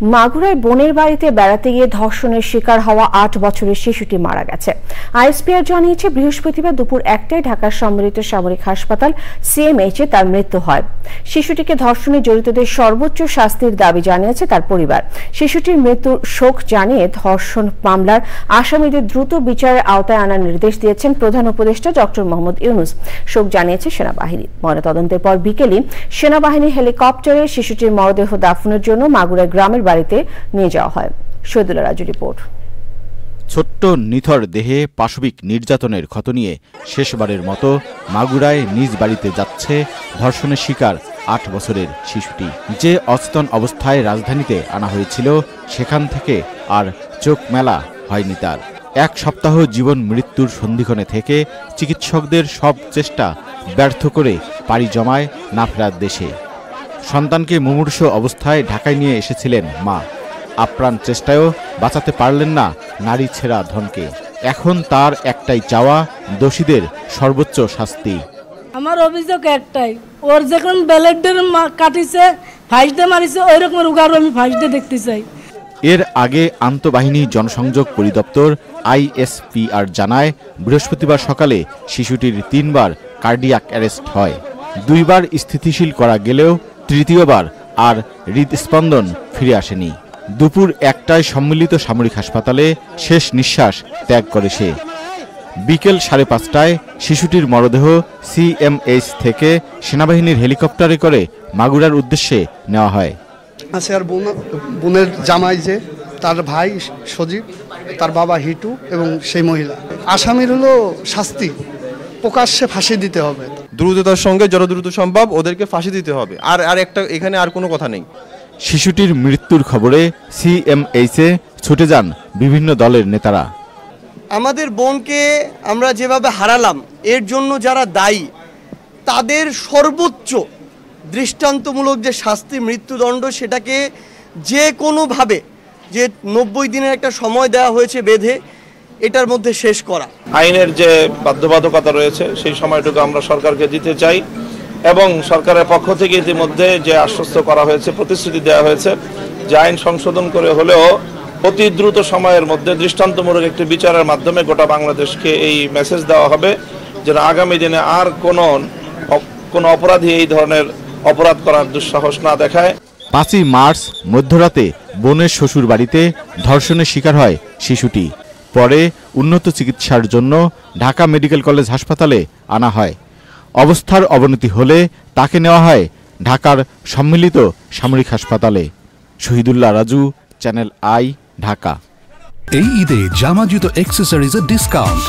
মাগুরায় বোনের বাড়িতে বেড়াতে গিয়ে ধর্ষণের শিকার হওয়া ৮ বছরের শিশুটি মারা গেছে। আইএসপিআর জানিয়েছে বৃহস্পতিবার দুপুর ১টায় ঢাকার সম্মিলিত সামরিক হাসপাতাল সিএমএইচে তার মৃত্যু হয়। শিশুটিকে ধর্ষণে জড়িতদের সর্বোচ্চ শাস্তির দাবি জানিয়েছে তার পরিবার। শিশুটির মৃত্যুর শোক জানিয়ে ধর্ষণ মামলার আসামিদের দ্রুত বিচারের আওতায় আনার নির্দেশ দিয়েছেন প্রধান উপদেষ্টা ডক্টর মোহাম্মদ ইউনূস। শোক জানিয়েছে সেনাবাহিনী। ময়নাতদন্তের পর বিকেলে সেনাবাহিনীর হেলিকপ্টারে শিশুটির মরদেহ দাফনের জন্য মাগুরা গ্রামের বাড়িতে নিয়ে যাওয়া হয়। শহীদুল্লাহ রাজু রিপোর্ট। ছোট্ট নিথর দেহে পাশবিক নির্যাতনের ক্ষত নিয়ে শেষবারের মতো মাগুরায় নিজ বাড়িতে যাচ্ছে ধর্ষণের শিকার ৮ বছরের শিশুটি। যে অচেতন অবস্থায় রাজধানীতে আনা হয়েছিল সেখান থেকে আর চোখ মেলা হয়নি তার। ১ সপ্তাহ জীবন মৃত্যুর সন্ধিক্ষণে থেকে চিকিৎসকদের সব চেষ্টা ব্যর্থ করে পাড়ি জমায় না ফেরার দেশে। সন্তানকে মুমূর্ষু অবস্থায় ঢাকায় নিয়ে এসেছিলেন মা। আপ্রাণ চেষ্টায়ও বাঁচাতে পারলেন না নারী ছেঁড়া ধনকে। এখন তার একটাই চাওয়া, দোষীদের সর্বোচ্চ শাস্তি। আমার অভিযোগ একটাই, ওর যখন ব্যালেটের কাটিছে ফাঁসতে মারিছে ওই রকম উগার আমি ফাঁসতে দেখতে চাই। এর আগে আন্তঃবাহিনী জনসংযোগ পরিদপ্তর আইএসপিআর জানায় বৃহস্পতিবার সকালে শিশুটির ৩ বার কার্ডিয়াক অ্যারেস্ট হয়। ২ বার স্থিতিশীল করা গেলেও তৃতীয়বার আর হৃদস্পন্দন ফিরে আসেনি। দুপুর ১টায় সম্মিলিত সামরিক হাসপাতালে শেষ নিঃশ্বাস ত্যাগ করে সে। বিকেল ৫:৩০টায় শিশুটির মরদেহ সিএমএইচ থেকে সেনাবাহিনীর হেলিকপ্টারে করে মাগুরার উদ্দেশ্যে নেওয়া হয়। আছে আর বোনের জামাই যে তার ভাই সজীব, তার বাবা হিটু এবং সেই মহিলা। আসামির হলো শাস্তি, প্রকাশ্যে ফাঁসি দিতে হবে। দ্রুততার সঙ্গে যত দ্রুত সম্ভব ওদেরকে ফাঁসি দিতে হবে। আর একটা এখানে আর কোনো কথা নেই। শিশুটির মৃত্যুর খবরে সিএমএইচে ছুটে যান বিভিন্ন দলের নেতারা। আমাদের বোনকে আমরা যেভাবে হারালাম এর জন্য যারা দায়ী তাদের সর্বোচ্চ দৃষ্টান্তমূলক যে শাস্তি, মৃত্যুদণ্ড, সেটাকে যে কোনোভাবে, যে ৯০ দিনের একটা সময় দেওয়া হয়েছে বেঁধে, এটার মধ্যে শেষ করা। আইনের যে বাধ্যবাধকতা রয়েছে সেই সময়টুকু আমরা সরকারকে দিতে চাই এবং সরকারের পক্ষ থেকে ইতিমধ্যে যে আশ্বস্ত করা হয়েছে, প্রতিশ্রুতি দেওয়া হয়েছে যে আইন সংশোধন করে হলেও অতি দ্রুত সময়ের মধ্যে দৃষ্টান্তমূলক একটি বিচারের মাধ্যমে গোটা বাংলাদেশকে এই মেসেজ দেওয়া হবে যেন আগামী দিনে আর কোনো অপরাধী এই ধরনের অপরাধ করার দুঃসাহস না দেখায়। ৫ই মার্চ মধ্যরাতে বোনের শ্বশুর বাড়িতে ধর্ষণের শিকার হয় শিশুটি। পরে উন্নত চিকিৎসার জন্য ঢাকা মেডিকেল কলেজ হাসপাতালে আনা হয়। অবস্থার অবনতি হলে তাকে নেওয়া হয় ঢাকার সম্মিলিত সামরিক হাসপাতালে। Shahidullah Raju, channel I, Dhaka. এই ঈদে জামা জুতো অ্যাক্সেসরিজের ডিসকাউন্ট।